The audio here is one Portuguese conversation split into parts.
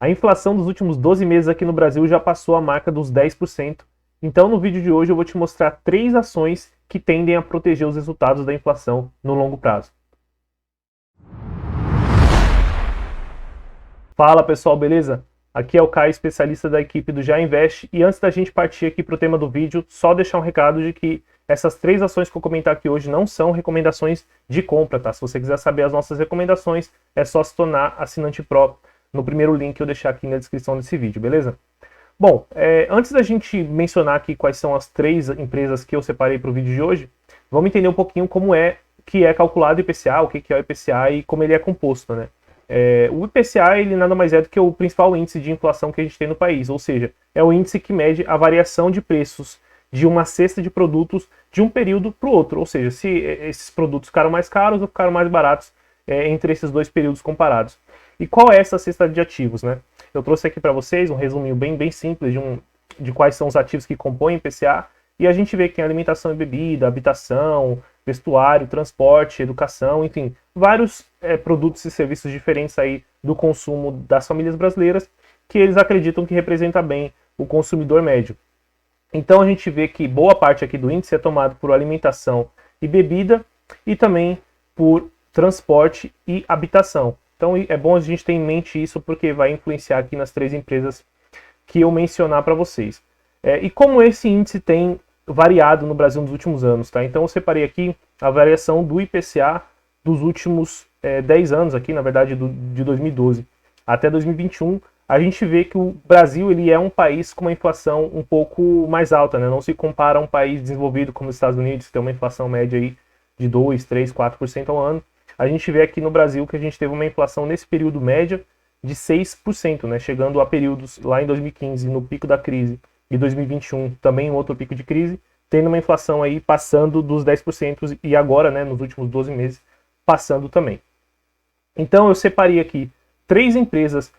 A inflação dos últimos 12 meses aqui no Brasil já passou a marca dos 10%. Então, no vídeo de hoje eu vou te mostrar 3 ações que tendem a proteger os resultados da inflação no longo prazo. Fala pessoal, beleza? Aqui é o Caio, especialista da equipe do Já Invest, e antes da gente partir aqui para o tema do vídeo, só deixar um recado de que essas 3 ações que eu comentar aqui hoje não são recomendações de compra, tá? Se você quiser saber as nossas recomendações, é só se tornar assinante Pro no primeiro link que eu deixar aqui na descrição desse vídeo, beleza? Bom, antes da gente mencionar aqui quais são as 3 empresas que eu separei para o vídeo de hoje, vamos entender um pouquinho como é que é calculado o IPCA, o que é o IPCA e como ele é composto, né? O IPCA ele nada mais é do que o principal índice de inflação que a gente tem no país, ou seja, é o índice que mede a variação de preços de uma cesta de produtos de um período para o outro, ou seja, se esses produtos ficaram mais caros ou ficaram mais baratos entre esses dois períodos comparados. E qual é essa cesta de ativos, né? Eu trouxe aqui para vocês um resuminho bem simples de quais são os ativos que compõem o IPCA, e a gente vê que tem alimentação e bebida, habitação, vestuário, transporte, educação, enfim, vários produtos e serviços diferentes aí do consumo das famílias brasileiras que eles acreditam que representa bem o consumidor médio. Então a gente vê que boa parte aqui do índice é tomado por alimentação e bebida e também por transporte e habitação. Então é bom a gente ter em mente isso porque vai influenciar aqui nas 3 empresas que eu mencionar para vocês. E como esse índice tem variado no Brasil nos últimos anos, tá? Então eu separei aqui a variação do IPCA dos últimos 10 anos aqui, na verdade de 2012 até 2021, a gente vê que o Brasil ele é um país com uma inflação um pouco mais alta, né? Não se compara a um país desenvolvido como os Estados Unidos, que tem uma inflação média aí de 2, 3, 4% ao ano. A gente vê aqui no Brasil que a gente teve uma inflação nesse período média de 6%, né? Chegando a períodos lá em 2015, no pico da crise, e 2021 também um outro pico de crise, tendo uma inflação aí passando dos 10% e agora, né, nos últimos 12 meses, passando também. Então eu separei aqui 3 empresas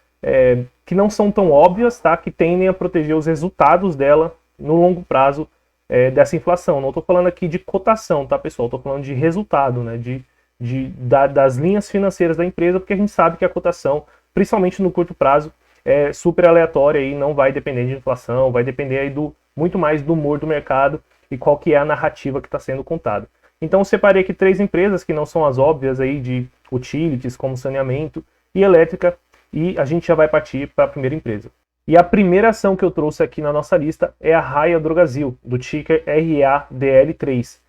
que não são tão óbvias, tá, que tendem a proteger os resultados dela no longo prazo dessa inflação. Não estou falando aqui de cotação, tá, pessoal? Estou falando de resultado, né, das linhas financeiras da empresa, porque a gente sabe que a cotação, principalmente no curto prazo, é super aleatória e não vai depender de inflação, vai depender aí muito mais do humor do mercado e qual que é a narrativa que está sendo contada. Então eu separei aqui 3 empresas que não são as óbvias aí de utilities, como saneamento e elétrica, e a gente já vai partir para a primeira empresa. E a primeira ação que eu trouxe aqui na nossa lista é a Raia Drogasil, do ticker RADL3.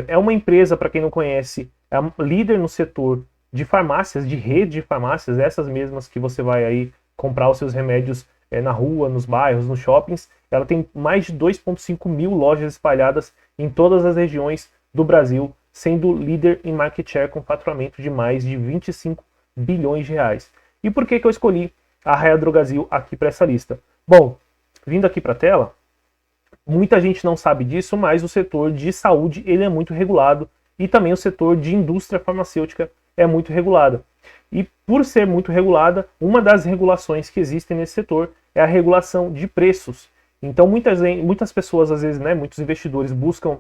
É uma empresa, para quem não conhece, é líder no setor de farmácias, de rede de farmácias, essas mesmas que você vai aí comprar os seus remédios na rua, nos bairros, nos shoppings. Ela tem mais de 2,5 mil lojas espalhadas em todas as regiões do Brasil, sendo líder em market share com faturamento de mais de 25 bilhões de reais. E por que eu escolhi a Raia Drogasil aqui para essa lista? Bom, vindo aqui para a tela, muita gente não sabe disso, mas o setor de saúde ele é muito regulado e também o setor de indústria farmacêutica é muito regulado. E por ser muito regulada, uma das regulações que existem nesse setor é a regulação de preços. Então muitas pessoas, às vezes, né, muitos investidores buscam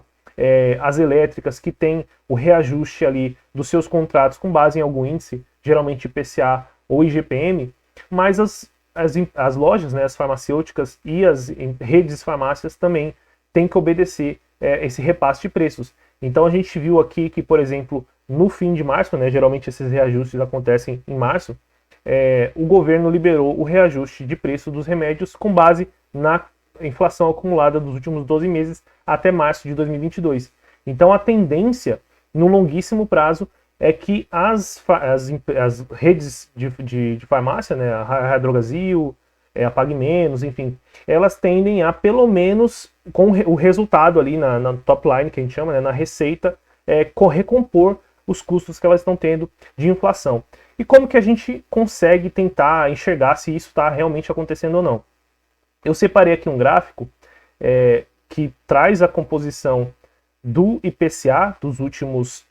as elétricas que têm o reajuste ali dos seus contratos com base em algum índice, geralmente IPCA ou IGPM, mas as lojas, né, as farmacêuticas e as redes de farmácias também têm que obedecer esse repasse de preços. Então a gente viu aqui que, por exemplo, no fim de março, né, geralmente esses reajustes acontecem em março, o governo liberou o reajuste de preço dos remédios com base na inflação acumulada dos últimos 12 meses até março de 2022. Então a tendência, no longuíssimo prazo, é que as redes de farmácia, né, a Drogasil, a Pague Menos, enfim, elas tendem a, pelo menos, com o resultado ali na top line, que a gente chama, né, na receita, recompor os custos que elas estão tendo de inflação. E como que a gente consegue tentar enxergar se isso está realmente acontecendo ou não? Eu separei aqui um gráfico que traz a composição do IPCA dos últimos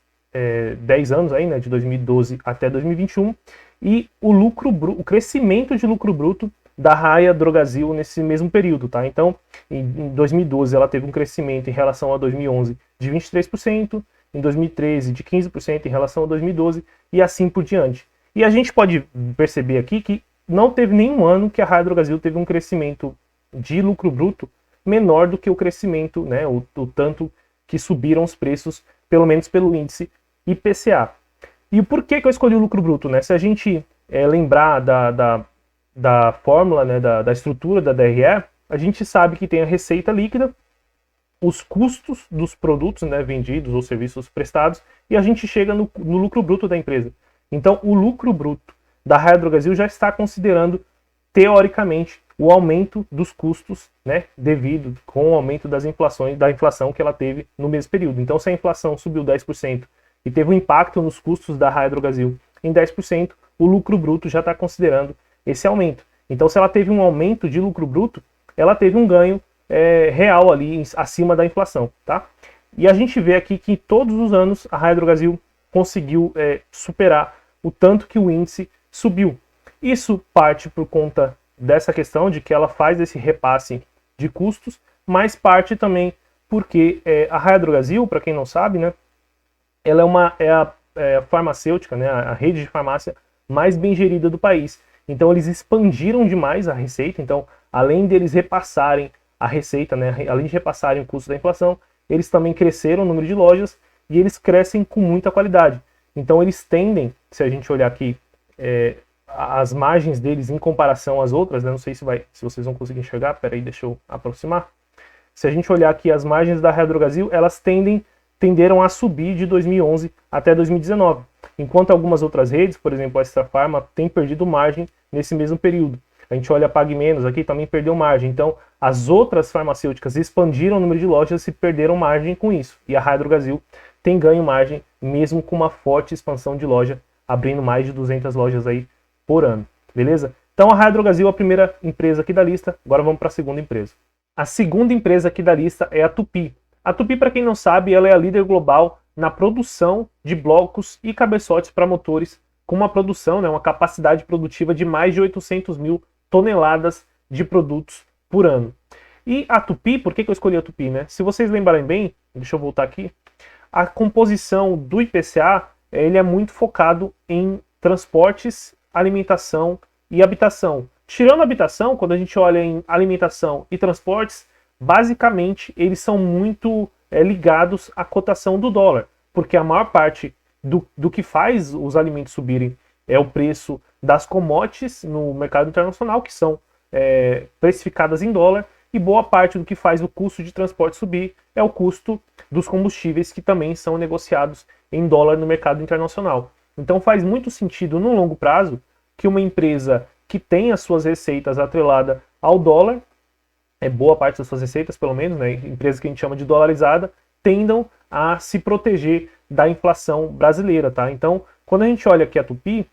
10 anos, aí, né, de 2012 até 2021, e o crescimento de lucro bruto da Raia Drogasil nesse mesmo período, tá? Então, em 2012 ela teve um crescimento em relação a 2011 de 23%, em 2013 de 15% em relação a 2012 e assim por diante. E a gente pode perceber aqui que não teve nenhum ano que a Raia Drogasil teve um crescimento de lucro bruto menor do que o crescimento, né, o tanto que subiram os preços, pelo menos pelo índice IPCA. E por que eu escolhi o lucro bruto? Né? Se a gente lembrar da fórmula, né, da estrutura da DRE, a gente sabe que tem a receita líquida, os custos dos produtos, né, vendidos ou serviços prestados, e a gente chega no lucro bruto da empresa. Então, o lucro bruto da Raia Drogasil já está considerando, teoricamente, o aumento dos custos, né, devido com o aumento da inflação que ela teve no mesmo período. Então, se a inflação subiu 10% e teve um impacto nos custos da Raia Drogasil em 10%, o lucro bruto já está considerando esse aumento. Então, se ela teve um aumento de lucro bruto, ela teve um ganho real ali acima da inflação, tá? E a gente vê aqui que todos os anos a Raia Drogasil conseguiu superar o tanto que o índice subiu. Isso parte por conta dessa questão de que ela faz esse repasse de custos, mas parte também porque a Raia Drogasil, para quem não sabe, né, ela é a farmacêutica, né, a rede de farmácia mais bem gerida do país. Então eles expandiram demais a receita, então além deles repassarem a receita, né, além de repassarem o custo da inflação, eles também cresceram o número de lojas e eles crescem com muita qualidade. Então eles tendem, se a gente olhar aqui, as margens deles em comparação às outras, né, não sei se vocês vão conseguir enxergar, peraí, deixa eu aproximar. Se a gente olhar aqui as margens da Raia Drogasil, elas tenderam a subir de 2011 até 2019, enquanto algumas outras redes, por exemplo a Extra Farma, tem perdido margem nesse mesmo período. A gente olha a Pague Menos aqui, também perdeu margem. Então, as outras farmacêuticas expandiram o número de lojas e perderam margem com isso. E a Raia Drogasil tem ganho margem, mesmo com uma forte expansão de loja, abrindo mais de 200 lojas aí por ano. Beleza? Então, a Raia Drogasil é a primeira empresa aqui da lista. Agora vamos para a segunda empresa. A segunda empresa aqui da lista é a Tupy. A Tupy, para quem não sabe, ela é a líder global na produção de blocos e cabeçotes para motores, com uma produção, né, uma capacidade produtiva de mais de 800 mil toneladas de produtos por ano. E a Tupy, por que eu escolhi a Tupy, né? Se vocês lembrarem bem, deixa eu voltar aqui, a composição do IPCA, ele é muito focado em transportes, alimentação e habitação. Tirando a habitação, quando a gente olha em alimentação e transportes, basicamente eles são muito ligados à cotação do dólar, porque a maior parte do que faz os alimentos subirem é o preço das commodities no mercado internacional, que são precificadas em dólar, e boa parte do que faz o custo de transporte subir é o custo dos combustíveis, que também são negociados em dólar no mercado internacional. Então faz muito sentido, no longo prazo, que uma empresa que tem as suas receitas atrelada ao dólar, boa parte das suas receitas, pelo menos, né, empresas que a gente chama de dolarizada, tendam a se proteger da inflação brasileira, tá? Então, quando a gente olha aqui a Tupy,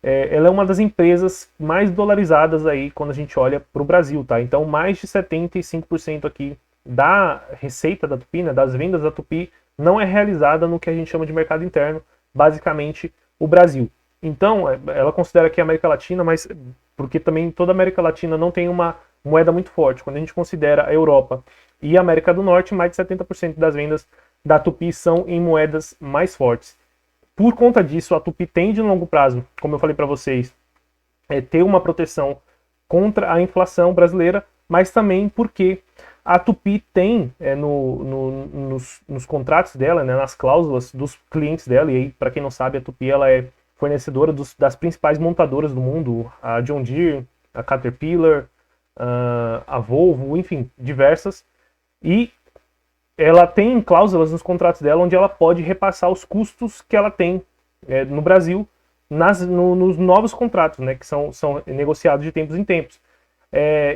ela é uma das empresas mais dolarizadas aí quando a gente olha para o Brasil, tá? Então, mais de 75% aqui da receita da Tupy, né, das vendas da Tupy, não é realizada no que a gente chama de mercado interno, basicamente o Brasil. Então, ela considera aqui a América Latina, mas porque também toda a América Latina não tem uma moeda muito forte. Quando a gente considera a Europa e a América do Norte, mais de 70% das vendas da Tupy são em moedas mais fortes. Por conta disso, a Tupy tende no longo prazo, como eu falei para vocês, ter uma proteção contra a inflação brasileira, mas também porque a Tupy tem nos contratos dela, né, nas cláusulas dos clientes dela, e aí, para quem não sabe, a Tupy ela é fornecedora das principais montadoras do mundo, a John Deere, a Caterpillar, a Volvo, enfim, diversas, e ela tem cláusulas nos contratos dela onde ela pode repassar os custos que ela tem no Brasil nos novos contratos, né, que são negociados de tempos em tempos.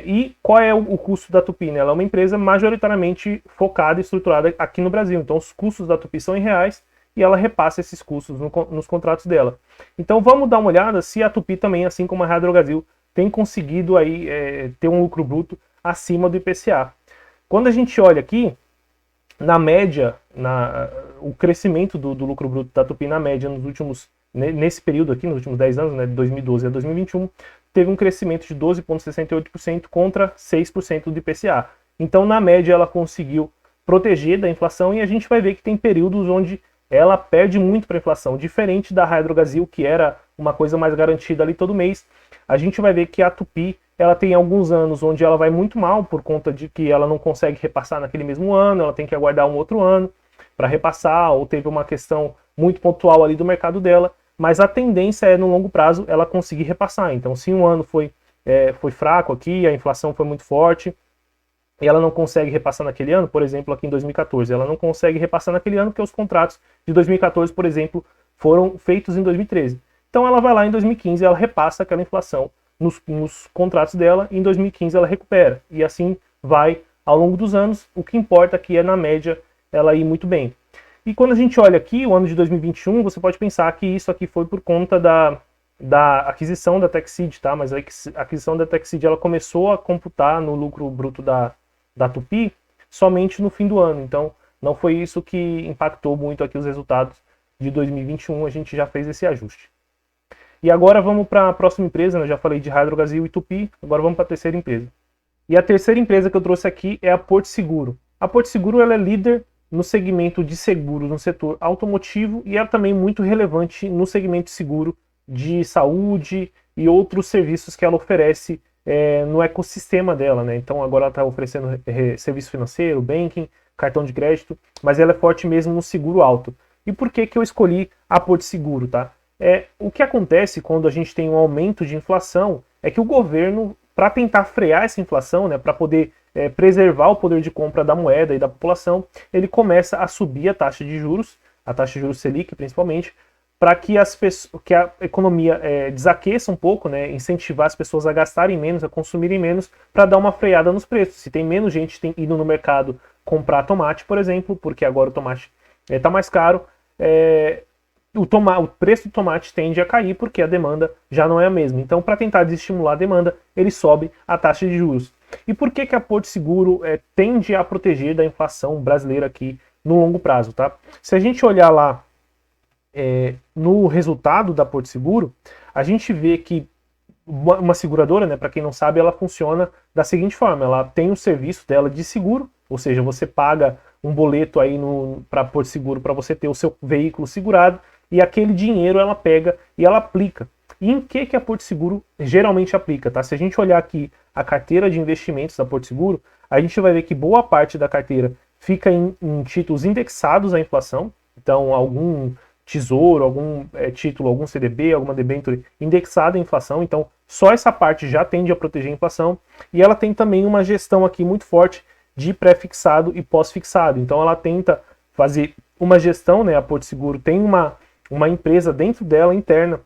E qual é o custo da Tupy? Né? Ela é uma empresa majoritariamente focada e estruturada aqui no Brasil. Então os custos da Tupy são em reais e ela repassa esses custos nos contratos dela. Então vamos dar uma olhada se a Tupy também, assim como a Raia Drogasil, tem conseguido aí, ter um lucro bruto acima do IPCA. Quando a gente olha aqui, na média, o crescimento do lucro bruto da Tupy na média nesse período aqui, nos últimos 10 anos, né, de 2012 a 2021, teve um crescimento de 12,68% contra 6% do IPCA. Então, na média, ela conseguiu proteger da inflação e a gente vai ver que tem períodos onde ela perde muito para a inflação, diferente da Raia Drogasil, que era uma coisa mais garantida ali todo mês. A gente vai ver que a Tupi, ela tem alguns anos onde ela vai muito mal por conta de que ela não consegue repassar naquele mesmo ano, ela tem que aguardar um outro ano para repassar, ou teve uma questão muito pontual ali do mercado dela, mas a tendência é, no longo prazo, ela conseguir repassar. Então, se um ano foi fraco aqui, a inflação foi muito forte, e ela não consegue repassar naquele ano, por exemplo, aqui em 2014, ela não consegue repassar naquele ano porque os contratos de 2014, por exemplo, foram feitos em 2013. Então ela vai lá em 2015 e ela repassa aquela inflação nos contratos dela, e em 2015 ela recupera. E assim vai ao longo dos anos. O que importa aqui é, na média, ela ir muito bem. E quando a gente olha aqui, o ano de 2021, você pode pensar que isso aqui foi por conta da aquisição da Techseed, tá? Mas a aquisição da Techseed, ela começou a computar no lucro bruto da Tupi somente no fim do ano. Então, não foi isso que impactou muito aqui os resultados de 2021, a gente já fez esse ajuste. E agora vamos para a próxima empresa, né? Já falei de Hidrobrasil e Tupi, agora vamos para a terceira empresa. E a terceira empresa que eu trouxe aqui é a Porto Seguro. A Porto Seguro, ela é líder no segmento de seguros no setor automotivo, e é também muito relevante no segmento de seguro de saúde e outros serviços que ela oferece no ecossistema dela, né? Então agora ela está oferecendo serviço financeiro, banking, cartão de crédito, mas ela é forte mesmo no seguro auto. E por que eu escolhi a Porto Seguro, tá? O que acontece quando a gente tem um aumento de inflação é que o governo, para tentar frear essa inflação, né, para poder preservar o poder de compra da moeda e da população, ele começa a subir a taxa de juros Selic principalmente, para que a economia desaqueça um pouco, né, incentivar as pessoas a gastarem menos, a consumirem menos, para dar uma freada nos preços. Se tem menos gente indo no mercado comprar tomate, por exemplo, porque agora o tomate está mais caro, o preço do tomate tende a cair porque a demanda já não é a mesma. Então, para tentar desestimular a demanda, ele sobe a taxa de juros. E por que a Porto Seguro tende a proteger da inflação brasileira aqui no longo prazo, tá? Se a gente olhar lá no resultado da Porto Seguro, a gente vê que uma seguradora, né, para quem não sabe, ela funciona da seguinte forma: ela tem o serviço dela de seguro, ou seja, você paga um boleto aí para Porto Seguro para você ter o seu veículo segurado, e aquele dinheiro ela pega e ela aplica. E em que a Porto Seguro geralmente aplica, tá? Se a gente olhar aqui a carteira de investimentos da Porto Seguro, a gente vai ver que boa parte da carteira fica em títulos indexados à inflação. Então, algum tesouro, algum título, algum CDB, alguma debênture indexada à inflação. Então, só essa parte já tende a proteger a inflação. E ela tem também uma gestão aqui muito forte de pré-fixado e pós-fixado. Então, ela tenta fazer uma gestão, né? A Porto Seguro tem uma empresa dentro dela, interna,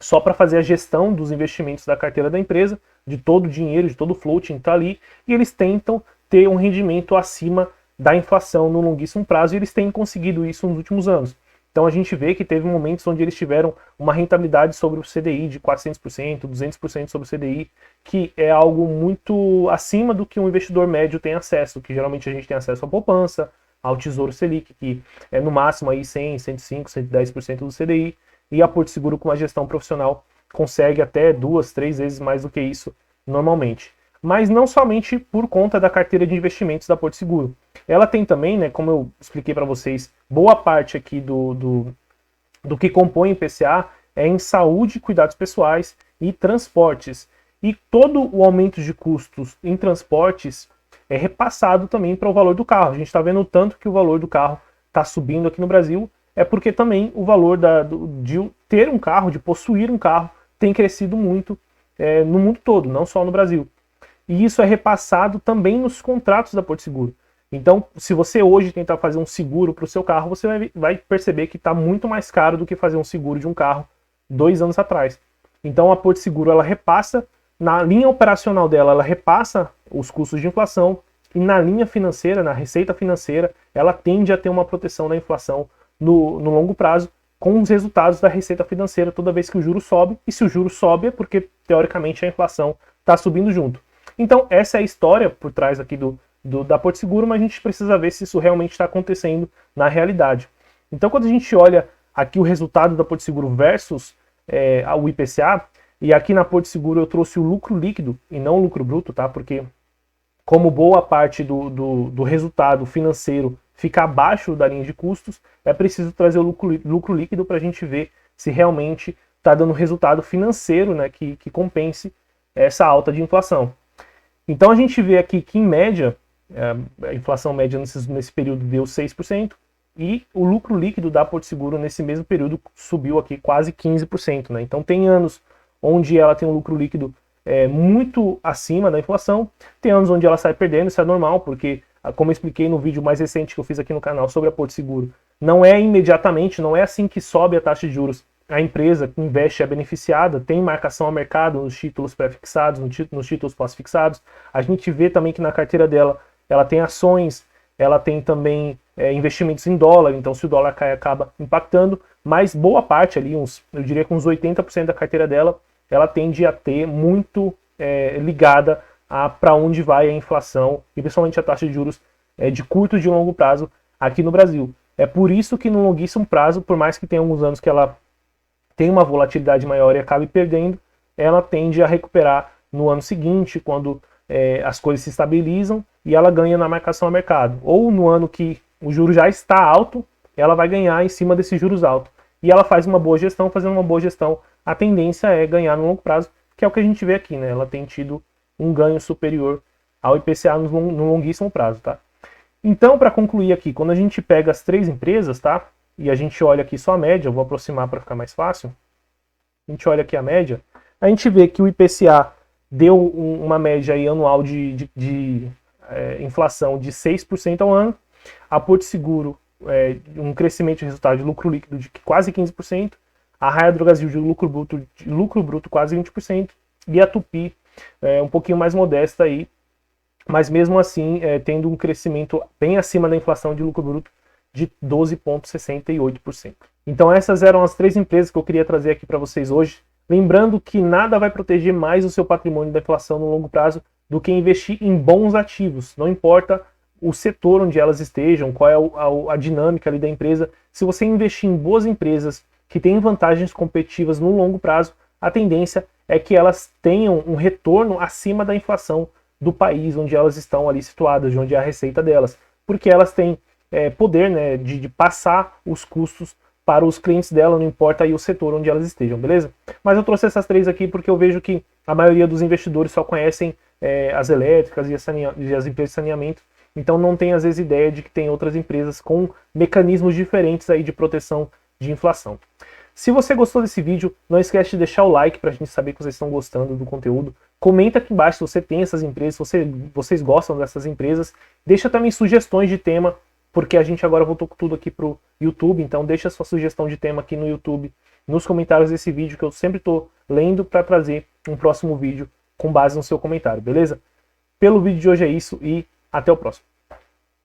só para fazer a gestão dos investimentos da carteira da empresa, de todo o dinheiro, de todo o floating que está ali, e eles tentam ter um rendimento acima da inflação no longuíssimo prazo, e eles têm conseguido isso nos últimos anos. Então a gente vê que teve momentos onde eles tiveram uma rentabilidade sobre o CDI de 400%, 200% sobre o CDI, que é algo muito acima do que um investidor médio tem acesso, que geralmente a gente tem acesso à poupança, ao Tesouro Selic, que é no máximo aí 100, 105, 110% do CDI, e a Porto Seguro, com uma gestão profissional, consegue até 2, 3 vezes mais do que isso normalmente. Mas não somente por conta da carteira de investimentos da Porto Seguro. Ela tem também, né, como eu expliquei para vocês, boa parte aqui do que compõe o IPCA é em saúde, cuidados pessoais e transportes. E todo o aumento de custos em transportes é repassado também para o valor do carro. A gente está vendo o tanto que o valor do carro está subindo aqui no Brasil, é porque também o valor de ter um carro, de possuir um carro, tem crescido muito no mundo todo, não só no Brasil. E isso é repassado também nos contratos da Porto Seguro. Então, se você hoje tentar fazer um seguro para o seu carro, você vai perceber que está muito mais caro do que fazer um seguro de um carro 2 anos atrás. Então, a Porto Seguro, ela repassa, na linha operacional dela, ela repassa os custos de inflação, e na linha financeira, na receita financeira, ela tende a ter uma proteção da inflação no longo prazo, com os resultados da receita financeira toda vez que o juro sobe. E se o juro sobe é porque, teoricamente, a inflação está subindo junto. Então, essa é a história por trás aqui da Porto Seguro, mas a gente precisa ver se isso realmente está acontecendo na realidade. Então, quando a gente olha aqui o resultado da Porto Seguro versus o IPCA, e aqui na Porto Seguro eu trouxe o lucro líquido e não o lucro bruto, tá? Porque como boa parte do resultado financeiro fica abaixo da linha de custos, é preciso trazer o lucro líquido para a gente ver se realmente está dando resultado financeiro, né, que compense essa alta de inflação. Então a gente vê aqui que, em média, a inflação média nesse período deu 6%, e o lucro líquido da Porto Seguro nesse mesmo período subiu aqui quase 15%. Né? Então tem anos onde ela tem um lucro líquido muito acima da inflação, tem anos onde ela sai perdendo, isso é normal, porque, como eu expliquei no vídeo mais recente que eu fiz aqui no canal sobre a Porto Seguro, não é imediatamente, não é assim que sobe a taxa de juros, a empresa que investe é beneficiada, tem marcação ao mercado nos títulos pré-fixados, nos títulos pós-fixados. A gente vê também que na carteira dela, ela tem ações, ela tem também investimentos em dólar, então se o dólar cai acaba impactando, mas boa parte ali, eu diria que uns 80% da carteira dela, ela tende a ter muito ligada a para onde vai a inflação e principalmente a taxa de juros de curto e de longo prazo aqui no Brasil. É por isso que no longuíssimo prazo, por mais que tenha alguns anos que ela tem uma volatilidade maior e acabe perdendo, ela tende a recuperar no ano seguinte, quando as coisas se estabilizam e ela ganha na marcação ao mercado. Ou no ano que o juro já está alto, ela vai ganhar em cima desses juros altos. E ela faz uma boa gestão, fazendo uma boa gestão, a tendência é ganhar no longo prazo, que é o que a gente vê aqui, né? Ela tem tido um ganho superior ao IPCA no longuíssimo prazo, tá? Então, para concluir aqui, quando a gente pega as três empresas, tá? E a gente olha aqui só a média, eu vou aproximar para ficar mais fácil. A gente olha aqui a média, a gente vê que o IPCA deu uma média aí anual de inflação de 6% ao ano. A Porto Seguro, um crescimento de resultado de lucro líquido de quase 15%. A Raia Drogasil de lucro bruto quase 20%. E a Tupi, um pouquinho mais modesta aí, mas mesmo assim tendo um crescimento bem acima da inflação de lucro bruto de 12,68%. Então essas eram as três empresas que eu queria trazer aqui para vocês hoje. Lembrando que nada vai proteger mais o seu patrimônio da inflação no longo prazo do que investir em bons ativos. Não importa o setor onde elas estejam, qual é a dinâmica ali da empresa. Se você investir em boas empresas que têm vantagens competitivas no longo prazo, a tendência é que elas tenham um retorno acima da inflação do país onde elas estão ali situadas, de onde é a receita delas. Porque elas têm poder, né, de passar os custos para os clientes dela, não importa aí o setor onde elas estejam, beleza? Mas eu trouxe essas três aqui porque eu vejo que a maioria dos investidores só conhecem as elétricas e as empresas de saneamento, então não tem às vezes ideia de que tem outras empresas com mecanismos diferentes aí de proteção de inflação. Se você gostou desse vídeo, não esquece de deixar o like para a gente saber que vocês estão gostando do conteúdo. Comenta aqui embaixo se você tem essas empresas, se vocês gostam dessas empresas. Deixa também sugestões de tema, porque a gente agora voltou com tudo aqui pro YouTube, então deixa sua sugestão de tema aqui no YouTube, nos comentários desse vídeo, que eu sempre estou lendo para trazer um próximo vídeo com base no seu comentário, beleza? Pelo vídeo de hoje é isso e até o próximo.